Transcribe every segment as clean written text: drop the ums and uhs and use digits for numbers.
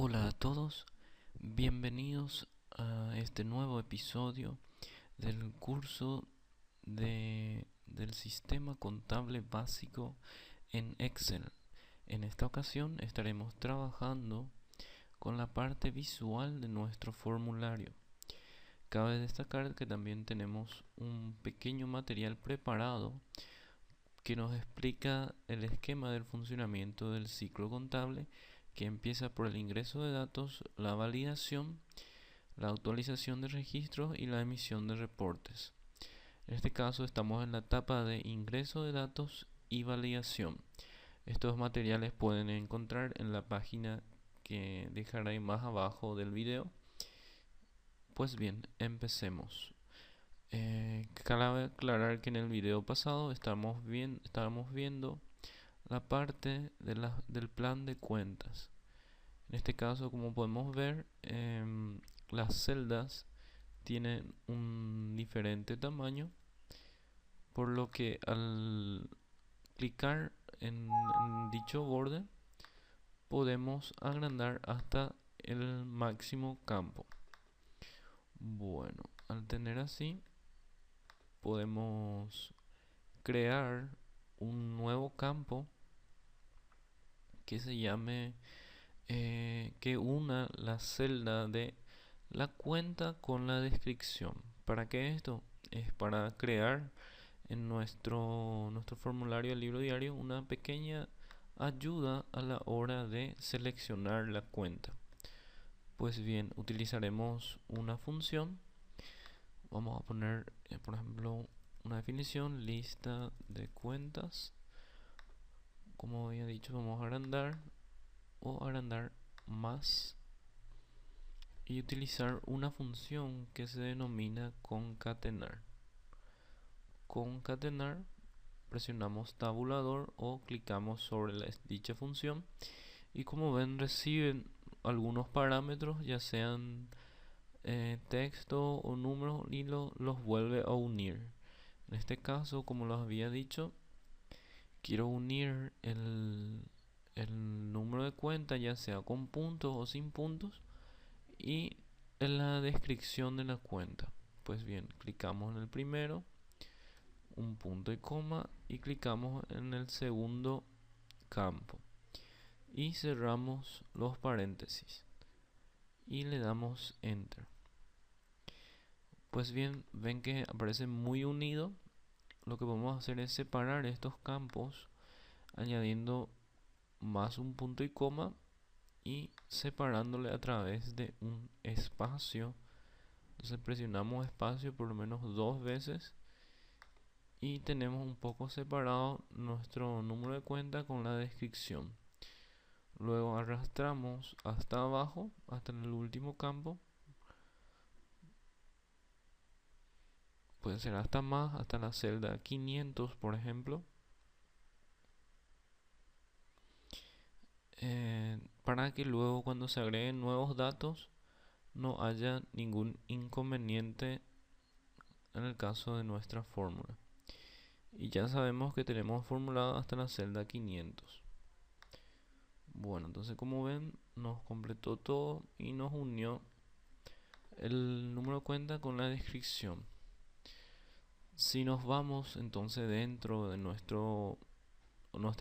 Hola a todos, bienvenidos a este nuevo episodio del curso del sistema contable básico en Excel. En esta ocasión estaremos trabajando con la parte visual de nuestro formulario. Cabe destacar que también tenemos un pequeño material preparado que nos explica el esquema del funcionamiento del ciclo contable, que empieza por el ingreso de datos, la validación, la actualización de registros y la emisión de reportes. En este caso estamos en la etapa de ingreso de datos y validación. Estos materiales pueden encontrar en la página que dejaré más abajo del video. Pues bien, empecemos. Cabe aclarar que en el video pasado estábamos viendo la parte del plan de cuentas. En este caso, como podemos ver, las celdas tienen un diferente tamaño, por lo que al clicar en dicho borde podemos agrandar hasta el máximo campo. Bueno, al tener así podemos crear un nuevo campo que se llame que una la celda de la cuenta con la descripción. ¿Para qué esto? Es para crear en nuestro formulario del libro diario una pequeña ayuda a la hora de seleccionar la cuenta. Pues bien, utilizaremos una función. Vamos a poner, por ejemplo, una definición: lista de cuentas. Como había dicho, vamos a agrandar o agrandar más y utilizar una función que se denomina concatenar. Concatenar, presionamos tabulador o clicamos sobre dicha función y, como ven, reciben algunos parámetros, ya sean texto o números, y los vuelve a unir. En este caso, como los había dicho, quiero unir el número de cuenta, ya sea con puntos o sin puntos, y en la descripción de la cuenta. Pues bien, clicamos en el primero, un punto y coma, y clicamos en el segundo campo y cerramos los paréntesis y le damos enter. Pues bien, ven que aparece muy unido. Lo que vamos a hacer es separar estos campos añadiendo más un punto y coma y separándole a través de un espacio. Entonces presionamos espacio por lo menos 2 veces y tenemos un poco separado nuestro número de cuenta con la descripción. Luego arrastramos hasta abajo, hasta el último campo. Puede ser hasta más, hasta la celda 500, por ejemplo. Para que luego, cuando se agreguen nuevos datos, no haya ningún inconveniente en el caso de nuestra fórmula. Y ya sabemos que tenemos formulado hasta la celda 500. Bueno, entonces, como ven, nos completó todo y nos unió el número de cuenta con la descripción. Si nos vamos entonces dentro de nuestra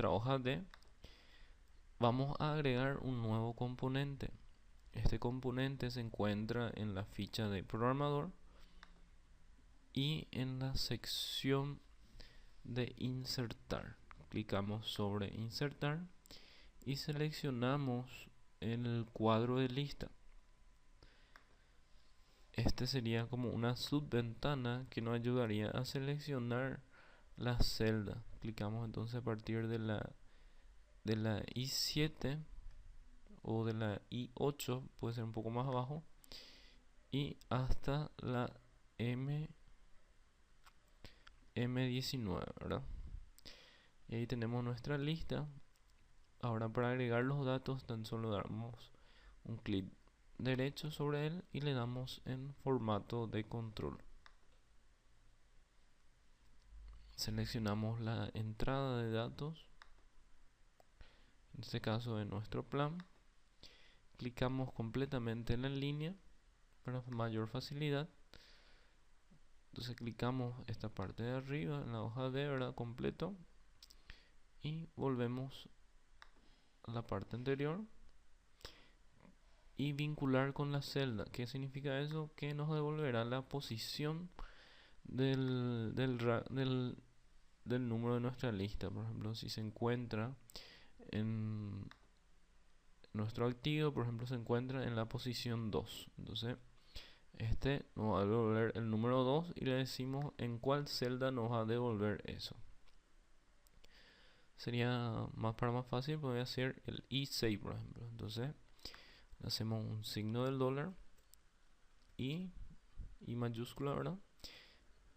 hoja D, vamos a agregar un nuevo componente. Este componente se encuentra en la ficha de programador y en la sección de insertar. Clicamos sobre insertar y seleccionamos el cuadro de lista. Este sería como una subventana que nos ayudaría a seleccionar la celda. Clicamos entonces a partir de la I7 o de la I8, puede ser un poco más abajo, y hasta la M19, ¿verdad? Y ahí tenemos nuestra lista. Ahora, para agregar los datos, tan solo damos un clic derecho sobre él y le damos en formato de control. Seleccionamos la entrada de datos, en este caso de nuestro plan, clicamos completamente en la línea para mayor facilidad. Entonces clicamos esta parte de arriba en la hoja D, ¿verdad? Completo, y volvemos a la parte anterior y vincular con la celda. ¿Qué significa eso? Que nos devolverá la posición del número de nuestra lista. Por ejemplo, si se encuentra en nuestro activo, por ejemplo, se encuentra en la posición 2. Entonces este nos va a devolver el número 2 y le decimos en cuál celda nos va a devolver eso. Sería más fácil, voy a hacer el I6, por ejemplo. Entonces le hacemos un signo del dólar y mayúscula, ¿verdad?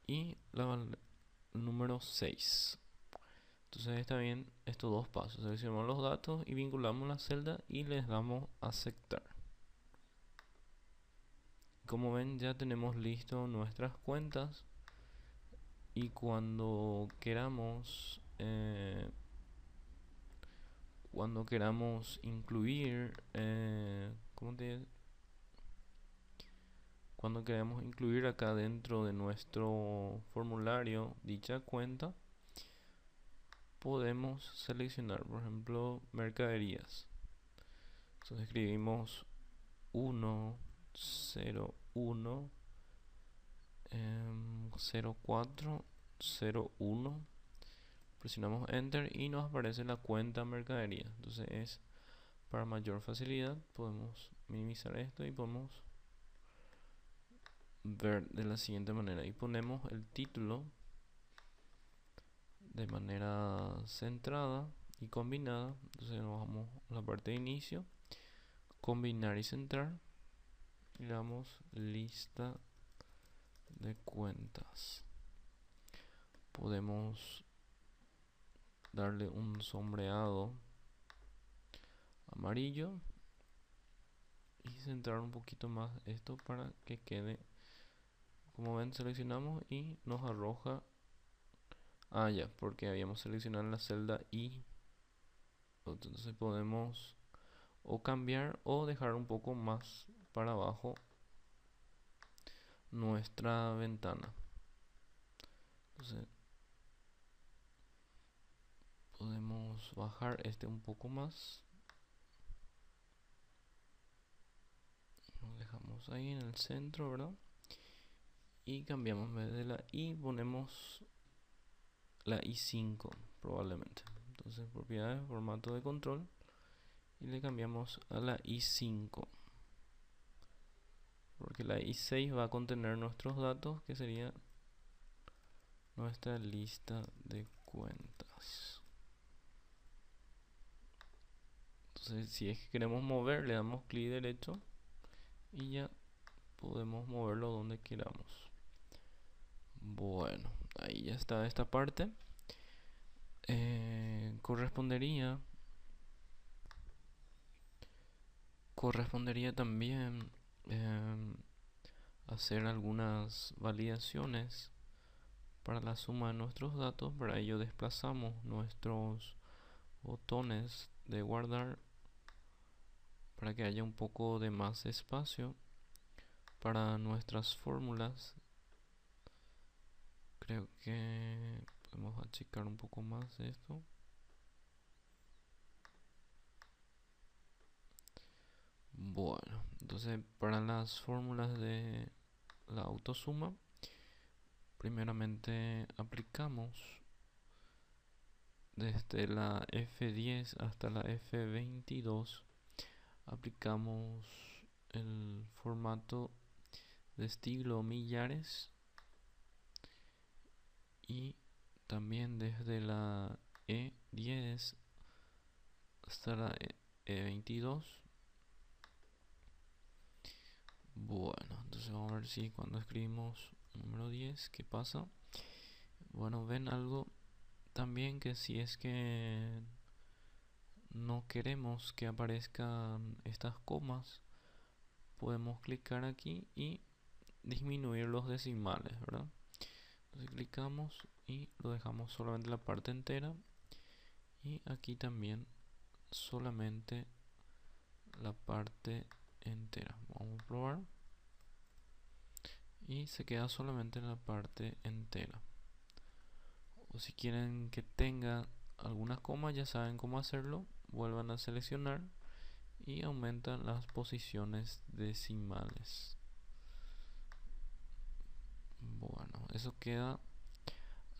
Y el número 6. Entonces está bien estos dos pasos. Seleccionamos los datos y vinculamos la celda y les damos a aceptar. Como ven, ya tenemos listo nuestras cuentas, y cuando queramos incluir cuando queremos incluir acá dentro de nuestro formulario dicha cuenta, podemos seleccionar, por ejemplo, mercaderías. Entonces escribimos 101 0401, presionamos enter y nos aparece la cuenta mercadería. Entonces para mayor facilidad podemos minimizar esto y podemos ver de la siguiente manera, y ponemos el título de manera centrada y combinada. Entonces nos vamos a la parte de inicio, combinar y centrar, y le damos lista de cuentas. Podemos darle un sombreado amarillo y centrar un poquito más esto para que quede, como ven, seleccionamos y nos arroja ya, porque habíamos seleccionado la celda I. Entonces podemos o cambiar o dejar un poco más para abajo nuestra ventana. Entonces podemos bajar este un poco más, lo dejamos ahí en el centro, ¿verdad? Y cambiamos, en vez de la I ponemos la I5 probablemente. Entonces propiedades, formato de control, y le cambiamos a la I5, porque la I6 va a contener nuestros datos, que sería nuestra lista de cuentas. Entonces si es que queremos mover, le damos clic derecho y ya podemos moverlo donde queramos. Bueno, ahí ya está esta parte. Correspondería también hacer algunas validaciones para la suma de nuestros datos. Para ello desplazamos nuestros botones de guardar para que haya un poco de más espacio para nuestras fórmulas. Creo que podemos achicar un poco más esto. Bueno, entonces para las fórmulas de la autosuma, primeramente aplicamos desde la F10 hasta la F22, aplicamos el formato de estilo millares, y también desde la E10 hasta la E22. Bueno, entonces vamos a ver si cuando escribimos número 10, ¿qué pasa? Bueno, ven algo también, que si es que no queremos que aparezcan estas comas, podemos clicar aquí y disminuir los decimales, ¿verdad? Entonces clicamos y lo dejamos solamente la parte entera, y aquí también solamente la parte entera. Vamos a probar. Y se queda solamente la parte entera. O si quieren que tenga algunas comas, ya saben cómo hacerlo. Vuelvan a seleccionar y aumentan las posiciones decimales. Bueno, eso queda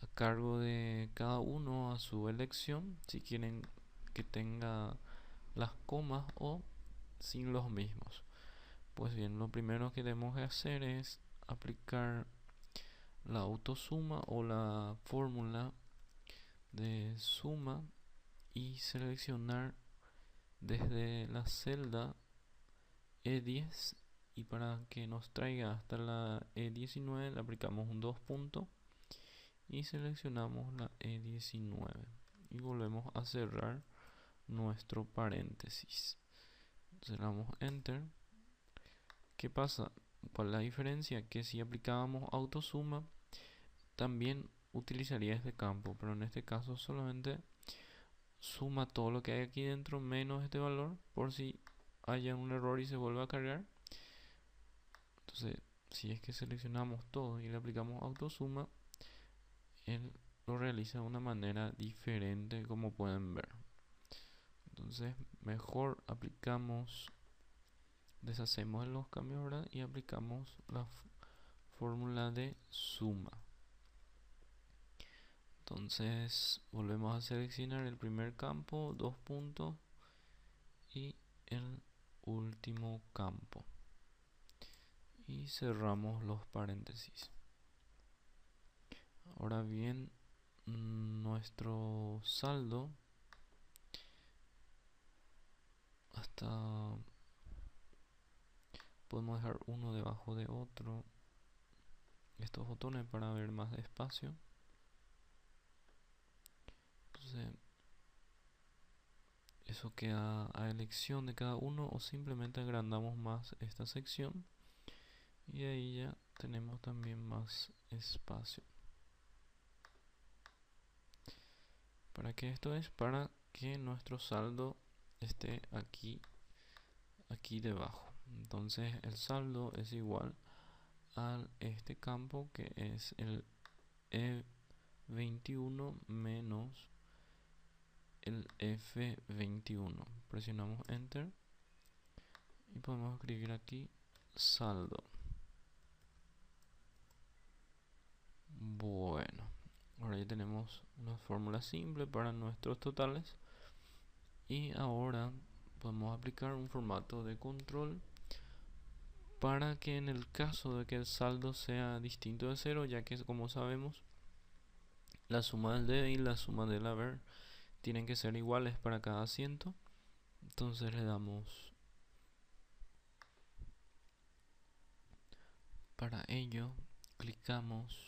a cargo de cada uno a su elección, si quieren que tenga las comas o sin los mismos. Pues bien, lo primero que debemos hacer es aplicar la autosuma o la fórmula de suma y seleccionar desde la celda E10, y para que nos traiga hasta la E19 le aplicamos un 2 puntos y seleccionamos la E19 y volvemos a cerrar nuestro paréntesis. Entonces le damos enter. ¿Qué pasa? ¿Cuál es la diferencia? Que si aplicábamos autosuma también utilizaría este campo, pero en este caso solamente suma todo lo que hay aquí dentro menos este valor por si haya un error y se vuelve a cargar. Entonces si es que seleccionamos todo y le aplicamos autosuma, él lo realiza de una manera diferente, como pueden ver. Entonces mejor deshacemos los cambios, ¿verdad? Y aplicamos la fórmula de suma. Entonces volvemos a seleccionar el primer campo, 2 puntos, y el último campo y cerramos los paréntesis. Ahora bien, nuestro saldo podemos dejar uno debajo de otro, estos botones para ver más despacio. Entonces eso queda a elección de cada uno, o simplemente agrandamos más esta sección y ahí ya tenemos también más espacio. ¿Para qué esto es? Para que nuestro saldo esté aquí debajo. Entonces el saldo es igual a este campo, que es el E21 menos el F21. Presionamos enter y podemos escribir aquí saldo. Bueno, ahora ya tenemos una fórmula simple para nuestros totales, y ahora podemos aplicar un formato de control para que en el caso de que el saldo sea distinto de 0, ya que como sabemos la suma del debe y la suma del haber tienen que ser iguales para cada asiento, entonces le damos para ello, clicamos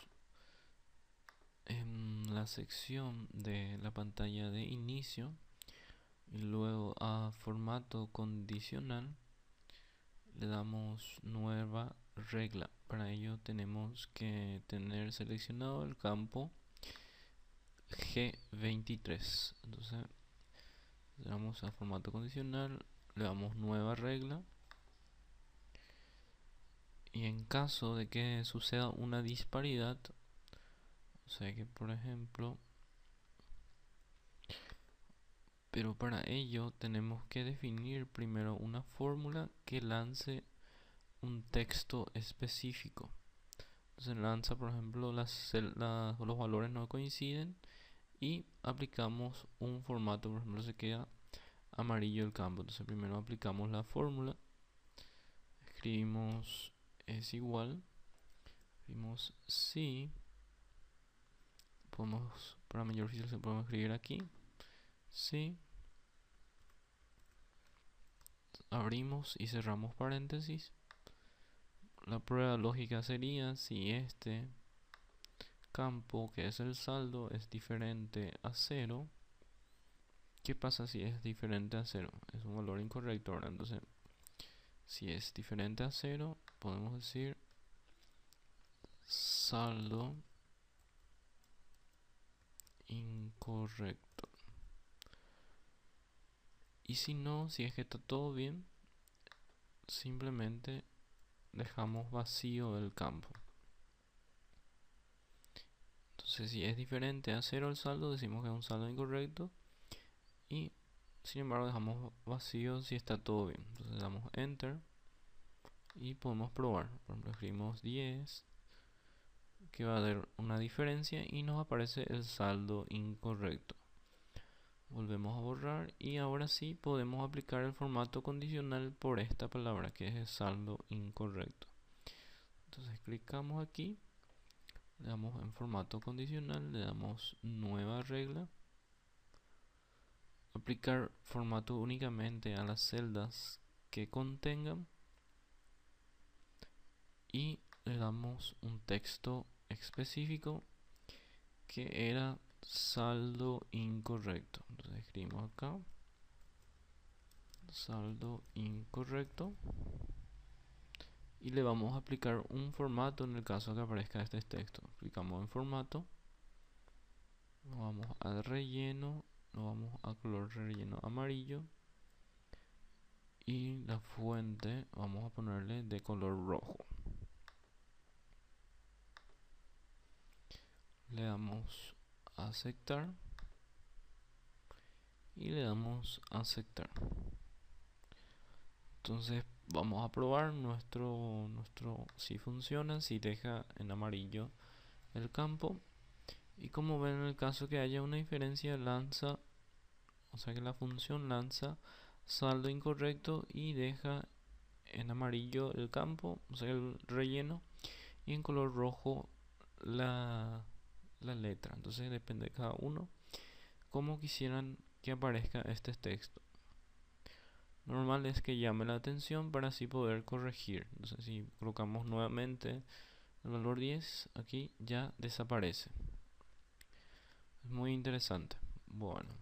en la sección de la pantalla de inicio y luego a formato condicional le damos nueva regla. Para ello tenemos que tener seleccionado el campo G23. Entonces le damos a formato condicional, le damos nueva regla, y en caso de que suceda una disparidad, o sea que por ejemplo, pero para ello tenemos que definir primero una fórmula que lance un texto específico. Entonces lanza, por ejemplo, los valores no coinciden y aplicamos un formato, por ejemplo se queda amarillo el campo. Entonces primero aplicamos la fórmula, escribimos es igual, escribimos sí, para mayor facilidad podemos escribir aquí sí, abrimos y cerramos paréntesis. La prueba lógica sería si este campo, que es el saldo, es diferente a 0. ¿Qué pasa si es diferente a 0? Es un valor incorrecto, ¿verdad? Entonces, si es diferente a 0, podemos decir saldo incorrecto. Y si no, si es que está todo bien, simplemente dejamos vacío el campo. Entonces si es diferente a 0 el saldo, decimos que es un saldo incorrecto, y sin embargo dejamos vacío si está todo bien. Entonces damos enter y podemos probar. Por ejemplo, escribimos 10, que va a dar una diferencia, y nos aparece el saldo incorrecto. Volvemos a borrar y ahora sí podemos aplicar el formato condicional por esta palabra, que es el saldo incorrecto. Entonces clicamos aquí, le damos en formato condicional, le damos nueva regla, aplicar formato únicamente a las celdas que contengan, y le damos un texto específico que era saldo incorrecto. Entonces escribimos acá saldo incorrecto y le vamos a aplicar un formato en el caso que aparezca este texto. Clicamos en formato, nos vamos al relleno, nos vamos a color relleno amarillo, y la fuente vamos a ponerle de color rojo. Le damos a aceptar y le damos a aceptar. Entonces vamos a probar nuestro si funciona, si deja en amarillo el campo. Y como ven, en el caso que haya una diferencia, lanza, o sea que la función lanza saldo incorrecto y deja en amarillo el campo, o sea el relleno, y en color rojo la letra. Entonces depende de cada uno como quisieran que aparezca este texto. Normal es que llame la atención para así poder corregir. Entonces si colocamos nuevamente el valor 10, aquí ya desaparece. Es muy interesante. Bueno,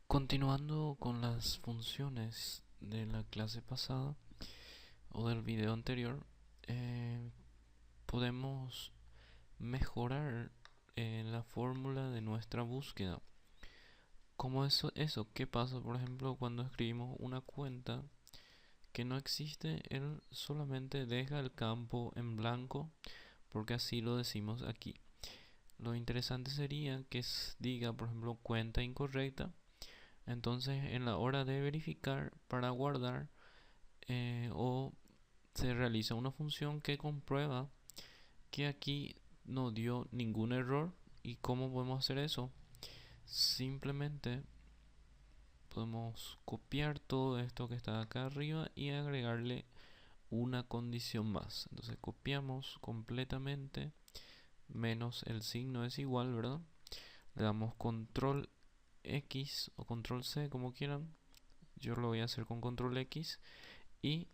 continuando con las funciones de la clase pasada o del video anterior, podemos mejorar la fórmula de nuestra búsqueda. ¿Cómo eso? ¿Qué pasa, por ejemplo, cuando escribimos una cuenta que no existe? Él solamente deja el campo en blanco porque así lo decimos aquí. Lo interesante sería que diga, por ejemplo, cuenta incorrecta. Entonces en la hora de verificar para guardar, o se realiza una función que comprueba que aquí no dio ningún error. ¿Y cómo podemos hacer eso? Simplemente podemos copiar todo esto que está acá arriba y agregarle una condición más. Entonces copiamos completamente menos el signo es igual, ¿verdad? Le damos control X o control C, como quieran. Yo lo voy a hacer con control X y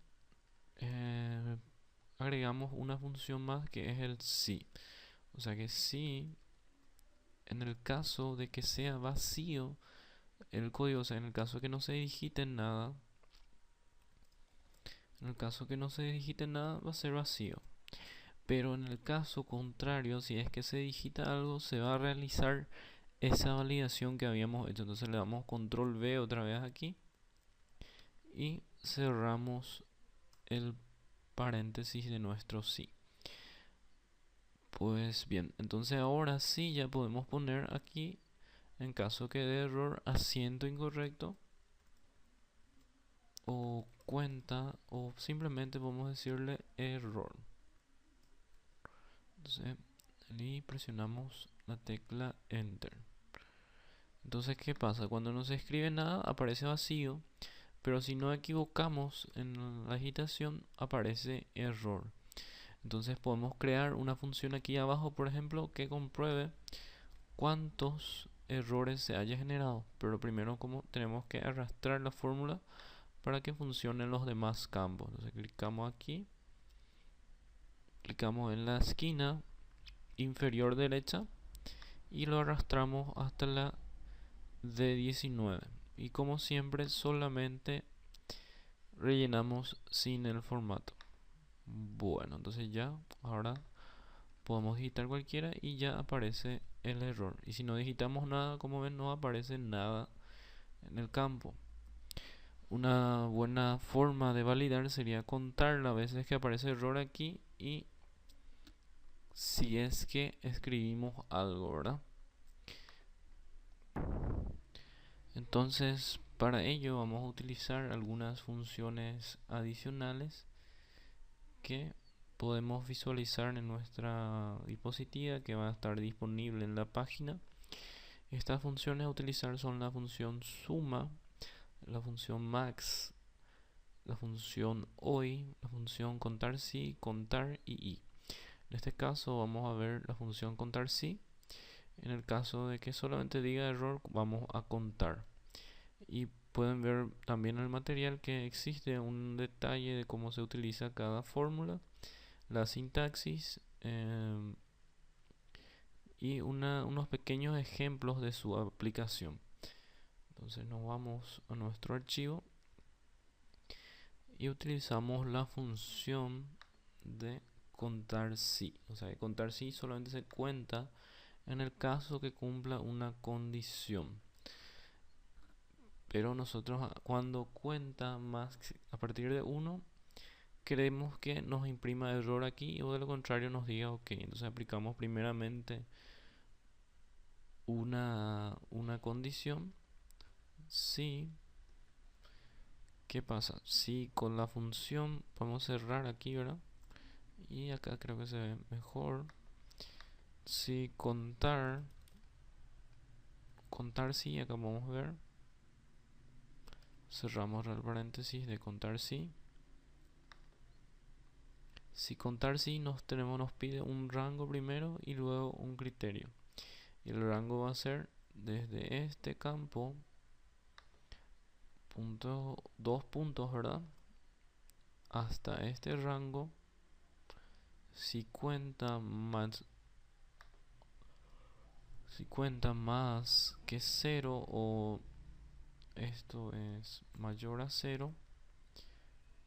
agregamos una función más que es el si. O sea que si en el caso de que sea vacío el código, o sea en el caso que no se digite nada, va a ser vacío. Pero en el caso contrario, si es que se digita algo, se va a realizar esa validación que habíamos hecho. Entonces le damos control V otra vez aquí y cerramos el paréntesis de nuestro sí. Pues bien, entonces ahora sí ya podemos poner aquí, en caso que dé error, asiento incorrecto o cuenta, o simplemente podemos decirle error. Entonces y presionamos la tecla enter. Entonces ¿qué pasa? Cuando no se escribe nada aparece vacío, pero si no equivocamos en la agitación aparece error. Entonces podemos crear una función aquí abajo, por ejemplo, que compruebe cuántos errores se haya generado. Pero primero, como tenemos que arrastrar la fórmula para que funcionen los demás campos. Entonces clicamos aquí, clicamos en la esquina inferior derecha y lo arrastramos hasta la D19. Y como siempre, solamente rellenamos sin el formato. Bueno, entonces ya ahora podemos digitar cualquiera y ya aparece el error. Y si no digitamos nada, como ven, no aparece nada en el campo. Una buena forma de validar sería contar las veces que aparece error aquí y si es que escribimos algo, ¿verdad? Entonces, para ello vamos a utilizar algunas funciones adicionales que podemos visualizar en nuestra diapositiva que va a estar disponible en la página. Estas funciones a utilizar son la función suma, la función max, la función hoy, la función contar sí, contar y. En este caso vamos a ver la función contar sí. En el caso de que solamente diga error, vamos a contar. Y pueden ver también en el material que existe un detalle de cómo se utiliza cada fórmula, la sintaxis y unos pequeños ejemplos de su aplicación. Entonces nos vamos a nuestro archivo y utilizamos la función de contar sí. O sea, contar sí solamente se cuenta en el caso que cumpla una condición. Pero nosotros cuando cuenta más a partir de 1, queremos que nos imprima error aquí o de lo contrario nos diga ok. Entonces aplicamos primeramente una condición. Si, ¿qué pasa? Si con la función podemos cerrar aquí, ¿verdad? Y acá creo que se ve mejor. Si contar sí, acá vamos a ver. Cerramos el paréntesis de contar sí. Si contar sí nos pide un rango primero y luego un criterio. Y el rango va a ser desde este campo, dos puntos, ¿verdad? Hasta este rango. Si cuenta más que 0 o esto es mayor a 0,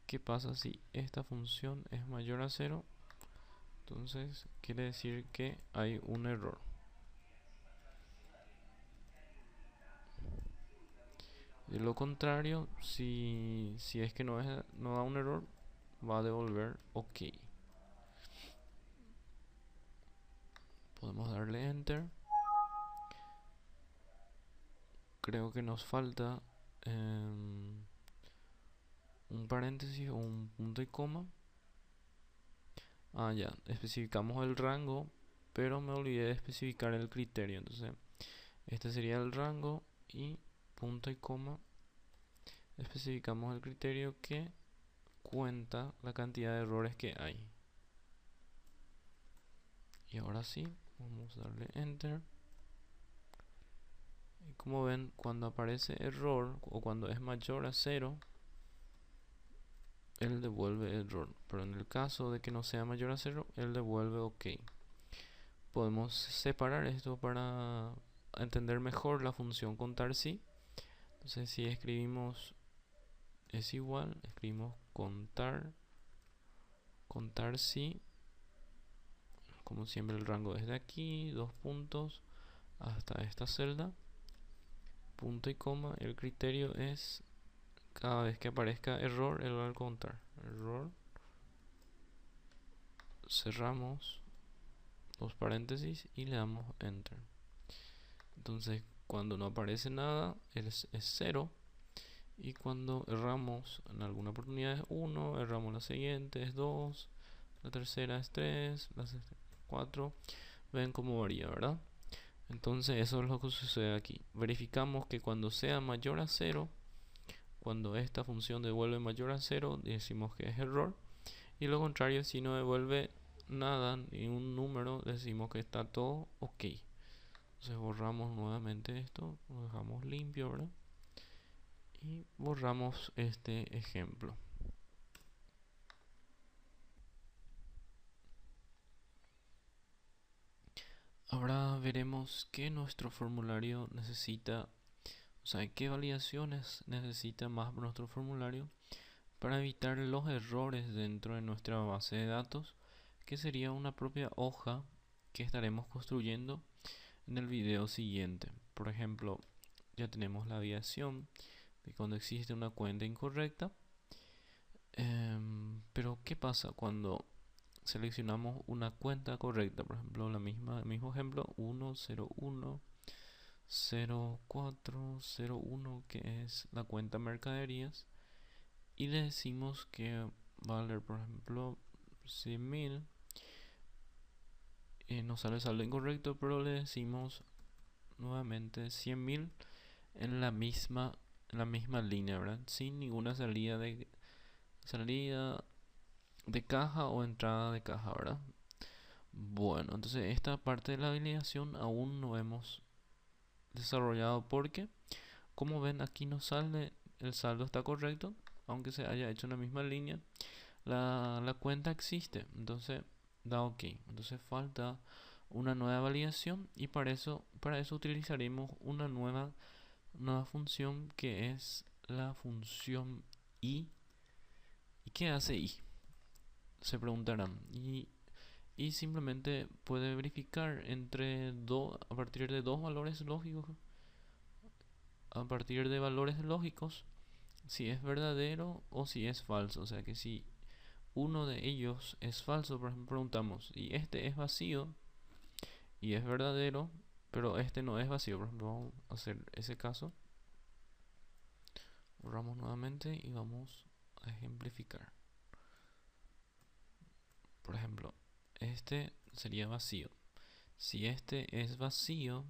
¿qué pasa si esta función es mayor a 0? Entonces quiere decir que hay un error. De lo contrario, si es que no da un error, va a devolver ok. Podemos darle enter. Creo que nos falta un paréntesis o un punto y coma. Ya, especificamos el rango, pero me olvidé de especificar el criterio. Entonces, este sería el rango y punto y coma. Especificamos el criterio que cuenta la cantidad de errores que hay. Y ahora sí, vamos a darle enter. Y como ven, cuando aparece error o cuando es mayor a 0, él devuelve error. Pero en el caso de que no sea mayor a 0, él devuelve ok. Podemos separar esto para entender mejor la función contar sí. Entonces si escribimos es igual, escribimos contar sí. Como siempre el rango es de aquí, dos puntos, hasta esta celda. Punto y coma, el criterio es cada vez que aparezca error, él va a contar. Error. Cerramos los paréntesis y le damos enter. Entonces cuando no aparece nada es 0 y cuando erramos en alguna oportunidad es 1, erramos la siguiente es 2, la tercera es 3, la 4. Ven cómo varía, ¿verdad? Entonces eso es lo que sucede aquí. Verificamos que cuando sea mayor a 0, cuando esta función devuelve mayor a 0, decimos que es error, y lo contrario, si no devuelve nada ni un número, decimos que está todo ok. Entonces borramos nuevamente esto, lo dejamos limpio, ¿verdad? Y borramos este ejemplo. Ahora veremos qué nuestro formulario necesita, o sea, qué validaciones necesita más nuestro formulario para evitar los errores dentro de nuestra base de datos, que sería una propia hoja que estaremos construyendo en el video siguiente. Por ejemplo, ya tenemos la aviación de cuando existe una cuenta incorrecta. Pero ¿qué pasa cuando seleccionamos una cuenta correcta? Por ejemplo, el mismo ejemplo, 1010401, que es la cuenta mercaderías, y le decimos que va a valer, por ejemplo, 100.000. Nos sale saldo incorrecto, pero le decimos nuevamente 100.000 en la misma línea, ¿verdad? Sin ninguna salida de caja o entrada de caja, ¿verdad? Bueno, entonces esta parte de la validación aún no hemos desarrollado porque, como ven, aquí nos sale el saldo está correcto, aunque se haya hecho en la misma línea. La cuenta existe, entonces da OK. Entonces falta una nueva validación, y para eso utilizaremos una nueva función, que es la función i. ¿Y qué hace i? Se preguntarán. Y simplemente puede verificar a partir de dos valores lógicos, si es verdadero o si es falso. O sea que si uno de ellos es falso, por ejemplo, preguntamos, y este es vacío y es verdadero, pero este no es vacío. Por ejemplo, vamos a hacer ese caso. Borramos nuevamente y vamos a ejemplificar. Por ejemplo, este sería vacío. Si este es vacío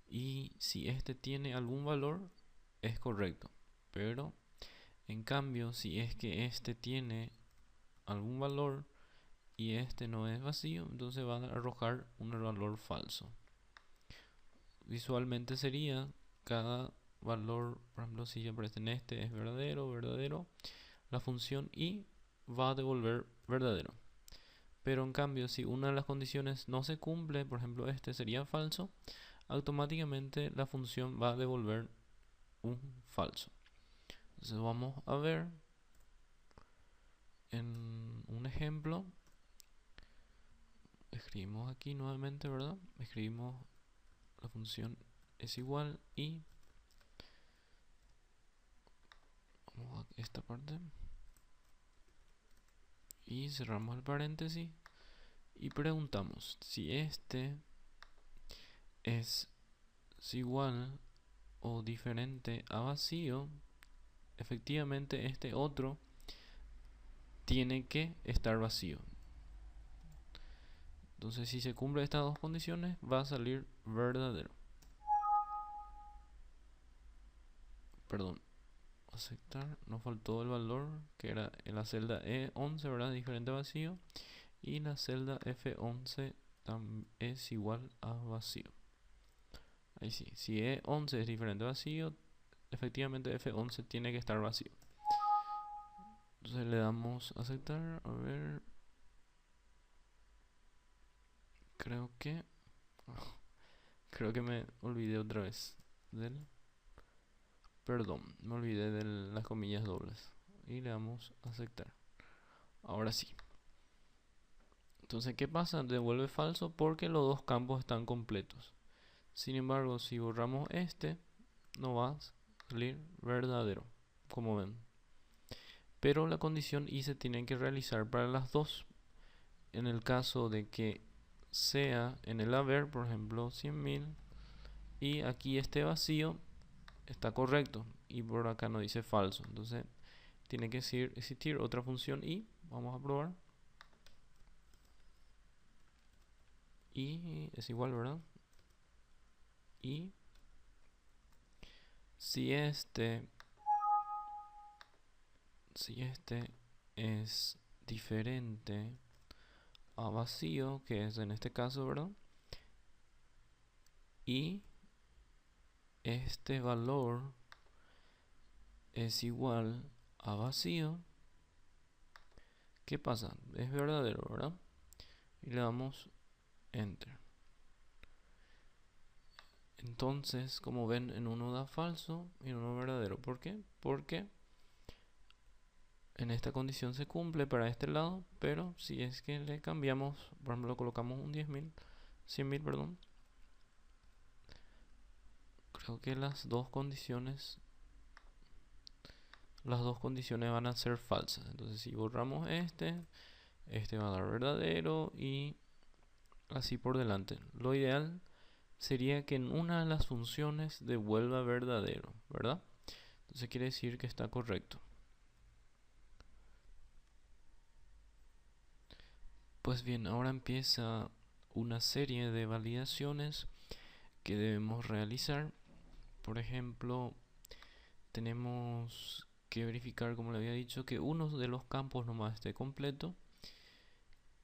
y si este tiene algún valor, es correcto. Pero en cambio, si es que este tiene algún valor y este no es vacío, entonces va a arrojar un valor falso. Visualmente sería cada valor, por ejemplo, si aparece en este es verdadero, la función i va a devolver verdadero. Pero en cambio, si una de las condiciones no se cumple, por ejemplo este sería falso, automáticamente la función va a devolver un falso. Entonces vamos a ver en un ejemplo. Escribimos aquí nuevamente, ¿verdad? Escribimos la función es igual y vamos a esta parte y cerramos el paréntesis y preguntamos si este es igual o diferente a vacío. Efectivamente este otro tiene que estar vacío. Entonces si se cumplen estas dos condiciones va a salir verdadero. Perdón, aceptar, nos faltó el valor que era en la celda E11, ¿verdad? Diferente a vacío, y la celda F11 es igual a vacío. Ahí sí, si E11 es diferente a vacío, efectivamente F11 tiene que estar vacío. Entonces le damos a aceptar. A ver, creo que me olvidé otra vez perdón, me olvidé de las comillas dobles y le damos a aceptar. Ahora sí. Entonces, ¿qué pasa? Devuelve falso porque los dos campos están completos. Sin embargo, si borramos este, no va a salir verdadero, como ven. Pero la condición i se tiene que realizar para las dos. En el caso de que sea en el haber, por ejemplo, 100.000, y aquí esté vacío, está correcto, y por acá no dice falso. Entonces tiene que existir otra función i. Vamos a probar. Y es igual, ¿verdad? Y si este es diferente a vacío, que es en este caso, ¿verdad? Y este valor es igual a vacío, ¿qué pasa? Es verdadero, ¿verdad? Y le damos enter. Entonces, como ven, en uno da falso y en uno verdadero. ¿Por qué? Porque en esta condición se cumple para este lado, pero si es que le cambiamos, por ejemplo, colocamos un 100.000, perdón, creo que las dos condiciones van a ser falsas. Entonces si borramos este va a dar verdadero y así por delante. Lo ideal sería que en una de las funciones devuelva verdadero, ¿verdad? Entonces quiere decir que está correcto. Pues bien, ahora empieza una serie de validaciones que debemos realizar. Por ejemplo, tenemos que verificar, como le había dicho, que uno de los campos nomás esté completo,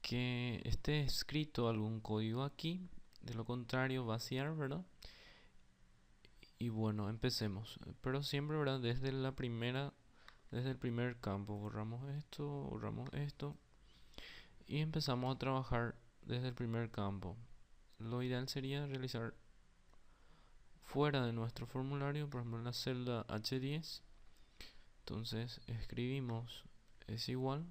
que esté escrito algún código aquí, de lo contrario vaciar, ¿verdad? Y bueno, empecemos, pero siempre, ¿verdad? Desde el primer campo, borramos esto y empezamos a trabajar desde el primer campo. Lo ideal sería realizar fuera de nuestro formulario, por ejemplo en la celda H10. Entonces escribimos es igual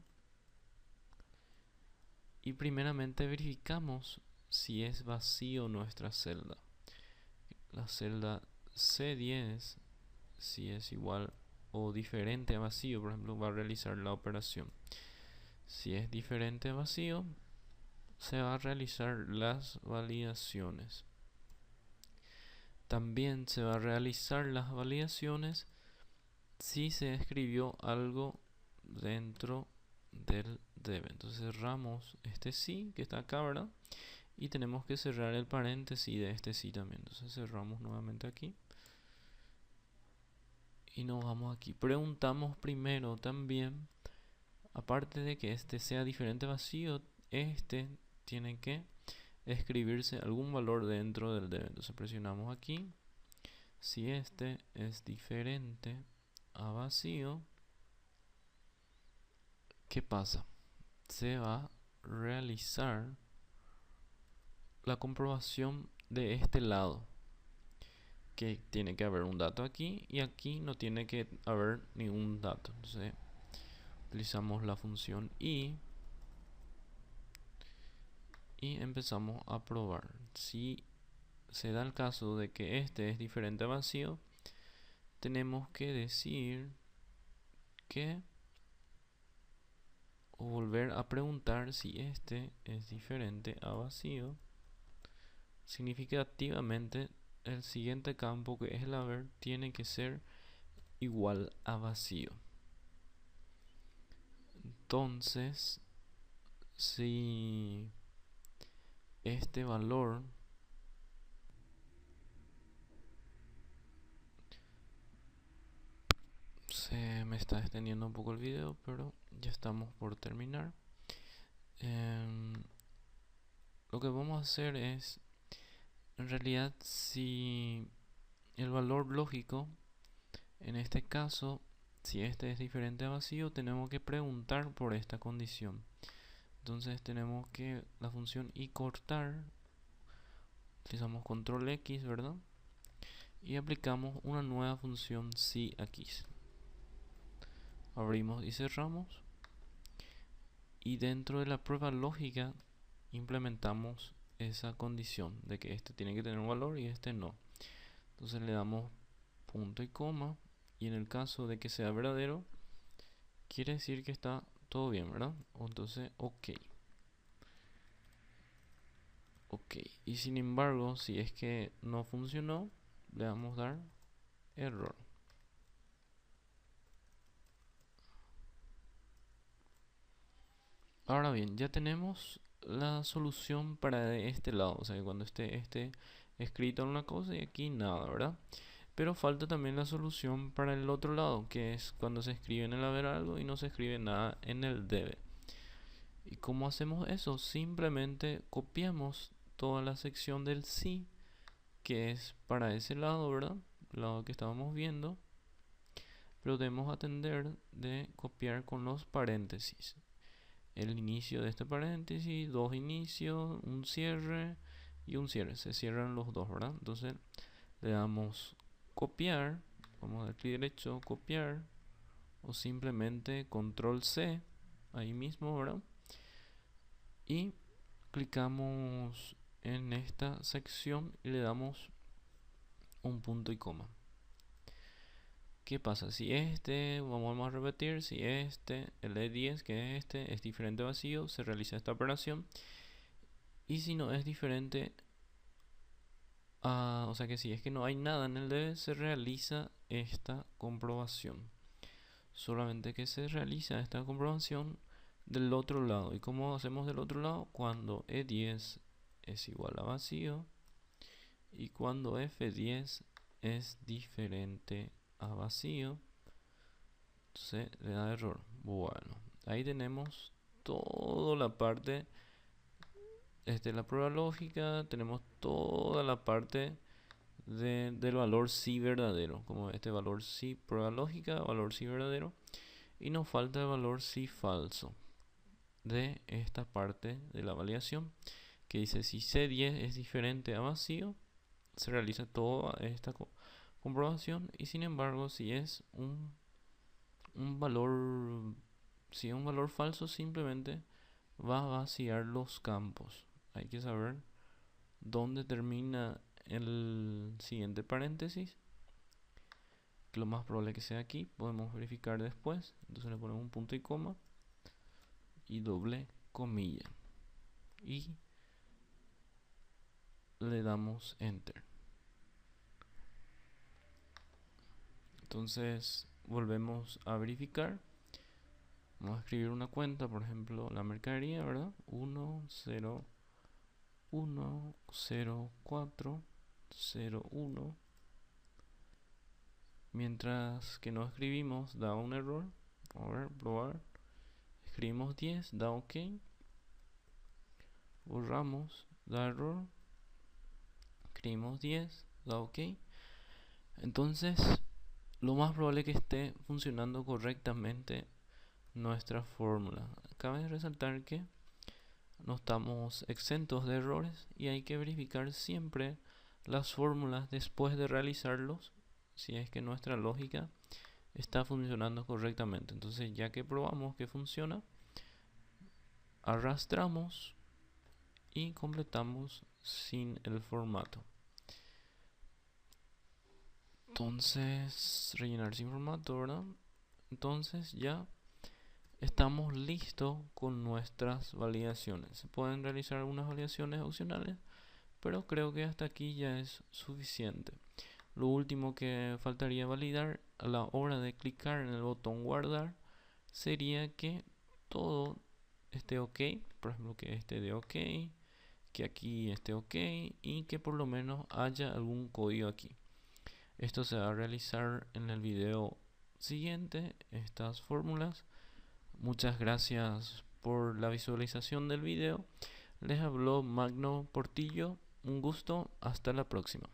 y primeramente verificamos si es vacío nuestra celda. La celda C10, si es igual o diferente a vacío, por ejemplo, va a realizar la operación. Si es diferente a vacío, se va a realizar las validaciones. También se va a realizar las validaciones si se escribió algo dentro del debe. Entonces cerramos este sí que está acá, ¿verdad? Y tenemos que cerrar el paréntesis de este sí también. Entonces cerramos nuevamente aquí y nos vamos aquí. Preguntamos primero también, aparte de que este sea diferente vacío, este tiene que escribirse algún valor dentro del debe. Entonces presionamos aquí. Si este es diferente a vacío, ¿qué pasa? Se va a realizar la comprobación de este lado, que tiene que haber un dato aquí y aquí no tiene que haber ningún dato. Entonces utilizamos la función y empezamos a probar. Si se da el caso de que este es diferente a vacío, tenemos que decir que o volver a preguntar si este es diferente a vacío. Significativamente el siguiente campo, que es el haber, tiene que ser igual a vacío. Entonces, si este valor se me está extendiendo un poco el video, pero ya estamos por terminar. Lo que vamos a hacer es, en realidad, si el valor lógico, en este caso, si este es diferente a vacío, tenemos que preguntar por esta condición. Entonces tenemos que la función y cortar, utilizamos control X, ¿verdad? Y aplicamos una nueva función si aquí. Abrimos y cerramos. Y dentro de la prueba lógica implementamos esa condición de que este tiene que tener un valor y este no. Entonces le damos punto y coma, y en el caso de que sea verdadero, quiere decir que está todo bien, ¿verdad? Entonces ok. Y sin embargo, si es que no funcionó, le damos dar error. Ahora bien, ya tenemos la solución para este lado, o sea que cuando esté escrito en una cosa y aquí nada, ¿verdad? Pero falta también la solución para el otro lado, que es cuando se escribe en el haber algo y no se escribe nada en el debe. ¿Y cómo hacemos eso? Simplemente copiamos toda la sección del sí, que es para ese lado, ¿verdad? El lado que estábamos viendo. Pero debemos atender de copiar con los paréntesis. El inicio de este paréntesis, dos inicios, un cierre y un cierre. Se cierran los dos, ¿verdad? Entonces le damos copiar, vamos a dar clic derecho, copiar, o simplemente control C, ahí mismo, ¿verdad? Y clicamos en esta sección y le damos un punto y coma. ¿Qué pasa? Si vamos a repetir, si el E10, que es diferente a vacío, se realiza esta operación. Y si no es diferente, o sea que si es que no hay nada en el DB, se realiza esta comprobación. Solamente que se realiza esta comprobación del otro lado. ¿Y cómo hacemos del otro lado? Cuando E10 es igual a vacío y cuando F10 es diferente a vacío, entonces le da error. Bueno, ahí tenemos toda la parte, la prueba lógica, tenemos toda la parte del valor sí verdadero, como este valor sí prueba lógica, valor sí verdadero, y nos falta el valor sí falso de esta parte de la validación, que dice si C10 es diferente a vacío, se realiza toda esta comprobación, y sin embargo si es un valor, si es un valor falso, simplemente va a vaciar los campos. Hay que saber dónde termina el siguiente paréntesis, que lo más probable que sea aquí. Podemos verificar después. Entonces le ponemos un punto y coma y doble comilla y le damos enter. Entonces volvemos a verificar. Vamos a escribir una cuenta, por ejemplo la mercadería, ¿verdad? 1010401. Mientras que no escribimos da un error. A ver, probar. Escribimos 10, da ok. Borramos, da error. Escribimos 10, da ok. Entonces lo más probable es que esté funcionando correctamente nuestra fórmula. Cabe resaltar que no estamos exentos de errores y hay que verificar siempre las fórmulas después de realizarlos, si es que nuestra lógica está funcionando correctamente. Entonces, ya que probamos que funciona, arrastramos y completamos sin el formato. Entonces, rellenar sin formato, ¿verdad? Entonces ya estamos listos con nuestras validaciones. Se pueden realizar algunas validaciones opcionales, pero creo que hasta aquí ya es suficiente. Lo último que faltaría validar a la hora de clicar en el botón guardar sería que todo esté ok, por ejemplo que este de ok, que aquí esté ok y que por lo menos haya algún código aquí. Esto se va a realizar en el video siguiente, estas fórmulas. Muchas gracias por la visualización del video. Les habló Magno Portillo. Un gusto. Hasta la próxima.